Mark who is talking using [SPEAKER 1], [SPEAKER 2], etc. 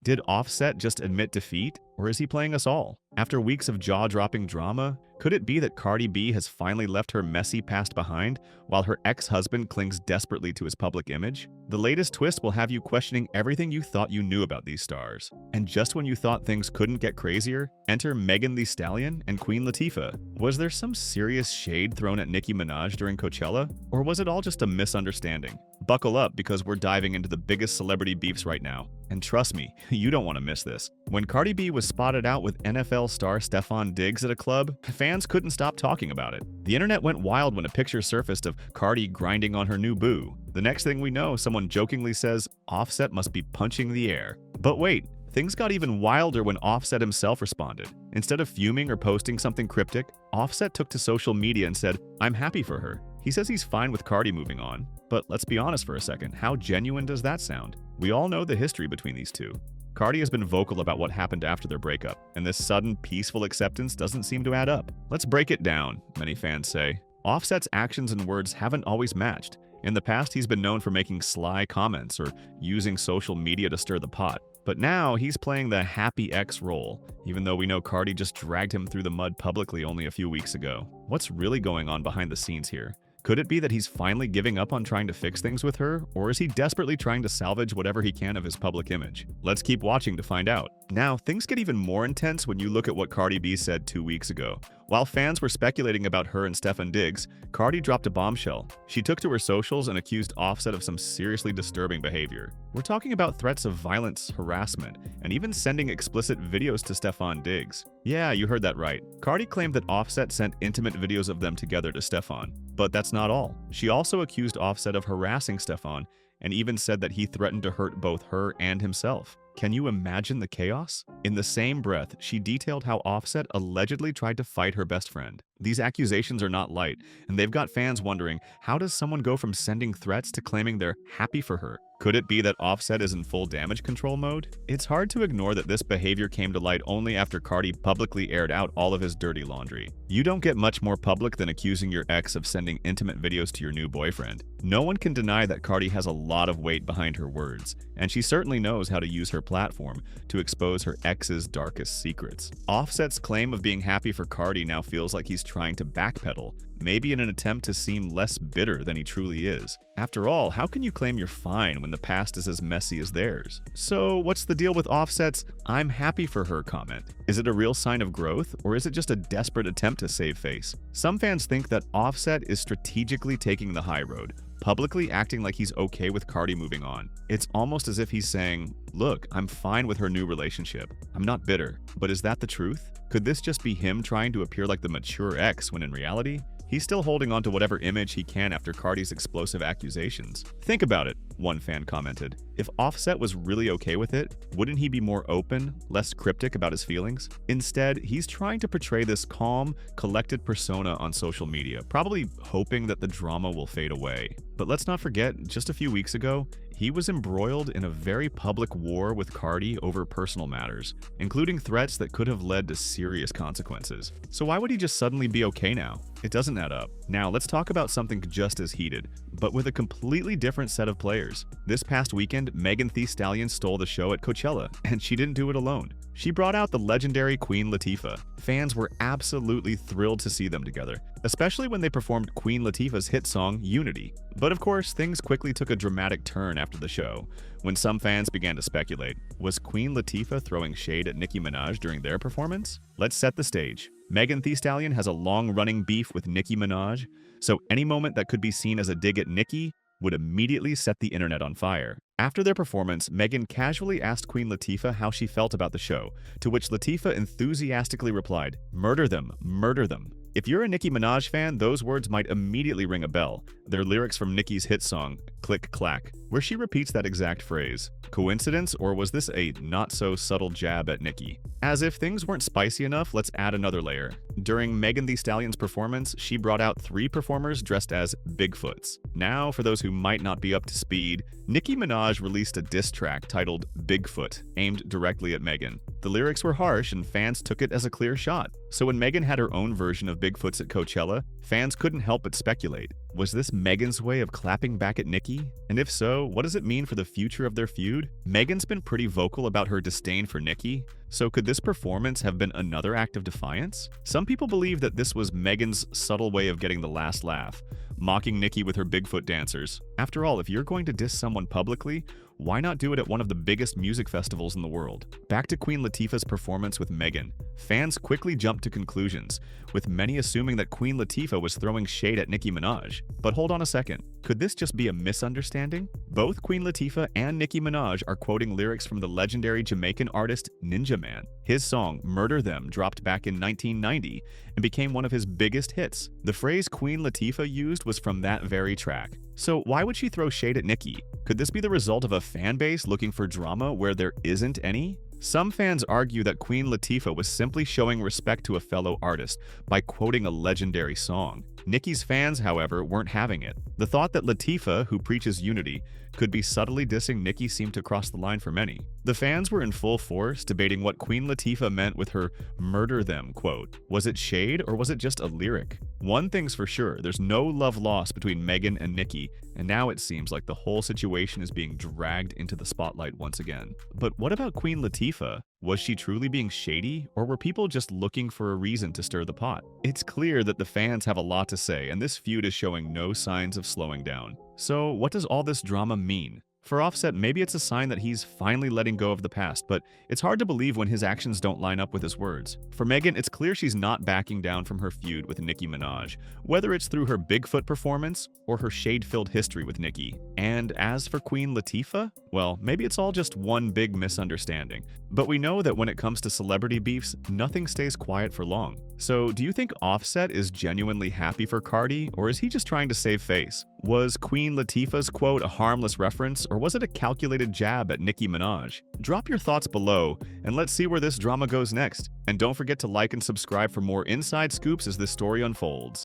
[SPEAKER 1] Did Offset just admit defeat, or is he playing us all? After weeks of jaw-dropping drama, could it be that Cardi B has finally left her messy past behind, while her ex-husband clings desperately to his public image? The latest twist will have you questioning everything you thought you knew about these stars. And just when you thought things couldn't get crazier, enter Megan Thee Stallion and Queen Latifah. Was there some serious shade thrown at Nicki Minaj during Coachella, or was it all just a misunderstanding? Buckle up, because we're diving into the biggest celebrity beefs right now. And trust me, you don't want to miss this. When Cardi B was spotted out with NFL star Stefon Diggs at a club, fans couldn't stop talking about it. The internet went wild when a picture surfaced of Cardi grinding on her new boo. The next thing we know, someone jokingly says, Offset must be punching the air. But wait, things got even wilder when Offset himself responded. Instead of fuming or posting something cryptic, Offset took to social media and said, "I'm happy for her." He says he's fine with Cardi moving on. But let's be honest for a second, how genuine does that sound? We all know the history between these two. Cardi has been vocal about what happened after their breakup, and this sudden, peaceful acceptance doesn't seem to add up. Let's break it down, many fans say. Offset's actions and words haven't always matched. In the past, he's been known for making sly comments or using social media to stir the pot. But now, he's playing the happy ex role, even though we know Cardi just dragged him through the mud publicly only a few weeks ago. What's really going on behind the scenes here? Could it be that he's finally giving up on trying to fix things with her, or is he desperately trying to salvage whatever he can of his public image? Let's keep watching to find out. Now, things get even more intense when you look at what Cardi B said 2 weeks ago. While fans were speculating about her and Stefon Diggs, Cardi dropped a bombshell. She took to her socials and accused Offset of some seriously disturbing behavior. We're talking about threats of violence, harassment, and even sending explicit videos to Stefon Diggs. Yeah, you heard that right. Cardi claimed that Offset sent intimate videos of them together to Stefon. But that's not all. She also accused Offset of harassing Stefon and even said that he threatened to hurt both her and himself. Can you imagine the chaos? In the same breath, she detailed how Offset allegedly tried to fight her best friend. These accusations are not light, and they've got fans wondering, how does someone go from sending threats to claiming they're happy for her? Could it be that Offset is in full damage control mode? It's hard to ignore that this behavior came to light only after Cardi publicly aired out all of his dirty laundry. You don't get much more public than accusing your ex of sending intimate videos to your new boyfriend. No one can deny that Cardi has a lot of weight behind her words, and she certainly knows how to use her platform to expose her ex's darkest secrets. Offset's claim of being happy for Cardi now feels like he's trying to backpedal, maybe in an attempt to seem less bitter than he truly is. After all, how can you claim you're fine when the past is as messy as theirs? So what's the deal with Offset's "I'm happy for her" comment? Is it a real sign of growth, or is it just a desperate attempt to save face? Some fans think that Offset is strategically taking the high road, publicly acting like he's okay with Cardi moving on. It's almost as if he's saying, "Look, I'm fine with her new relationship. I'm not bitter." But is that the truth? Could this just be him trying to appear like the mature ex when in reality, he's still holding on to whatever image he can after Cardi's explosive accusations? Think about it, one fan commented. If Offset was really okay with it, wouldn't he be more open, less cryptic about his feelings? Instead, he's trying to portray this calm, collected persona on social media, probably hoping that the drama will fade away. But let's not forget, just a few weeks ago, he was embroiled in a very public war with Cardi over personal matters, including threats that could have led to serious consequences. So why would he just suddenly be okay now? It doesn't add up. Now let's talk about something just as heated, but with a completely different set of players. This past weekend, Megan Thee Stallion stole the show at Coachella, and she didn't do it alone. She brought out the legendary Queen Latifah. Fans were absolutely thrilled to see them together, especially when they performed Queen Latifah's hit song, Unity. But of course, things quickly took a dramatic turn after the show, when some fans began to speculate. Was Queen Latifah throwing shade at Nicki Minaj during their performance? Let's set the stage. Megan Thee Stallion has a long-running beef with Nicki Minaj, so any moment that could be seen as a dig at Nicki would immediately set the internet on fire. After their performance, Megan casually asked Queen Latifah how she felt about the show, to which Latifah enthusiastically replied, "Murder them, murder them." If you're a Nicki Minaj fan, those words might immediately ring a bell. They're lyrics from Nicki's hit song, Click Clack, where she repeats that exact phrase. Coincidence, or was this a not-so-subtle jab at Nicki? As if things weren't spicy enough, let's add another layer. During Megan Thee Stallion's performance, she brought out 3 performers dressed as Bigfoots. Now, for those who might not be up to speed, Nicki Minaj released a diss track titled Bigfoot, aimed directly at Megan. The lyrics were harsh and fans took it as a clear shot. So when Megan had her own version of Bigfoots at Coachella, fans couldn't help but speculate. Was this Megan's way of clapping back at Nicki? And if so, what does it mean for the future of their feud? Megan's been pretty vocal about her disdain for Nicki, so could this performance have been another act of defiance? Some people believe that this was Megan's subtle way of getting the last laugh, mocking Nicki with her Bigfoot dancers. After all, if you're going to diss someone publicly, why not do it at one of the biggest music festivals in the world? Back to Queen Latifah's performance with Megan. Fans quickly jumped to conclusions, with many assuming that Queen Latifah was throwing shade at Nicki Minaj. But hold on a second, could this just be a misunderstanding? Both Queen Latifah and Nicki Minaj are quoting lyrics from the legendary Jamaican artist Ninja Man. His song Murder Them dropped back in 1990 and became one of his biggest hits. The phrase Queen Latifah used was from that very track. So why would she throw shade at Nicki? Could this be the result of a fan base looking for drama where there isn't any? Some fans argue that Queen Latifah was simply showing respect to a fellow artist by quoting a legendary song. Nicki's fans, however, weren't having it. The thought that Latifah, who preaches unity, could be subtly dissing Nicki seemed to cross the line for many. The fans were in full force, debating what Queen Latifah meant with her "murder them" quote. Was it shade or was it just a lyric? One thing's for sure, there's no love lost between Megan and Nicki, and now it seems like the whole situation is being dragged into the spotlight once again. But what about Queen Latifah? Was she truly being shady, or were people just looking for a reason to stir the pot? It's clear that the fans have a lot to say, and this feud is showing no signs of slowing down. So what does all this drama mean? For Offset, maybe it's a sign that he's finally letting go of the past, but it's hard to believe when his actions don't line up with his words. For Megan, it's clear she's not backing down from her feud with Nicki Minaj, whether it's through her Bigfoot performance or her shade-filled history with Nicki. And as for Queen Latifah, well, maybe it's all just one big misunderstanding. But we know that when it comes to celebrity beefs, nothing stays quiet for long. So do you think Offset is genuinely happy for Cardi, or is he just trying to save face? Was Queen Latifah's quote a harmless reference, or was it a calculated jab at Nicki Minaj? Drop your thoughts below, and let's see where this drama goes next. And don't forget to like and subscribe for more inside scoops as this story unfolds.